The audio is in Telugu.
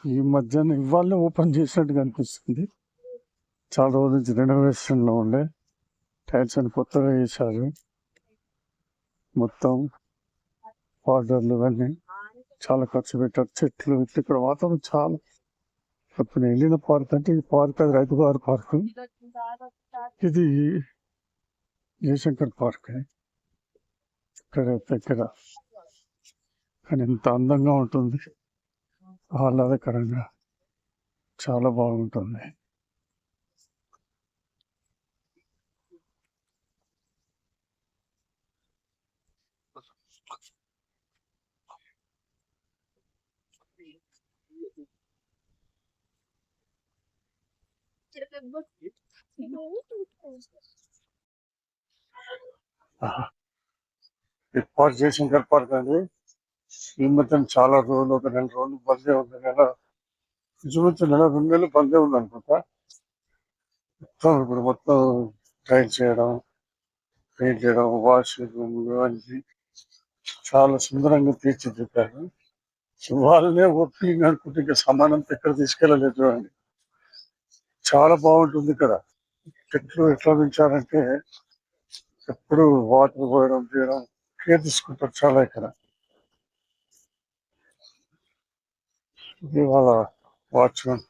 ఈ మధ్యన ఇవాళ ఓపెన్ చేసినట్టుగా అనిపిస్తుంది. చాలా రోజుల నుంచి రెనోవేషన్లో ఉండే టైల్స్ అని కొత్తగా వేశారు. మొత్తం ఆర్డర్లు ఇవన్నీ చాలా ఖర్చు పెట్టారు. చెట్లు ఇట్లు ఇక్కడ వాతావరణం చాలా. ఇప్పుడు నేను వెళ్ళిన పార్క్ అంటే ఈ పార్క్, అది రైతు గారి పార్క్, ఇది జయశంకర్ పార్క్ ఇక్కడ దగ్గర. కానీ ఎంత అందంగా ఉంటుంది, ఆహ్లాదకరంగా, చాలా బాగుంటుంది. ఈ పార్క్ జయశంకర్ పార్క్ అండి. ఈ మధ్యన చాలా రోజులు, ఒక 2 రోజులు బందే ఉంది. ఇంచుమించు నెల 2 నెలలు బందే ఉంది అనుకుంటా. ఇప్పుడు మొత్తం టైల్ చేయడం, పెయింట్ చేయడం, వాష్ రూమ్లు అన్ని చాలా సుందరంగా తీర్చిదిద్దారు. వాళ్ళనే ఓపెనింగ్ అనుకుంటే ఇంకా సమానంతో ఎక్కడ తీసుకెళ్ళలేదు చూడండి. చాలా బాగుంటుంది ఇక్కడ. చెట్లు ఎట్లా పెంచారంటే ఎప్పుడు వాటర్ పోయడం చేయడం కేర్ తీసుకుంటారు చాలా ఇక్కడ. ఇది వాళ్ళ వాచ్మెన్.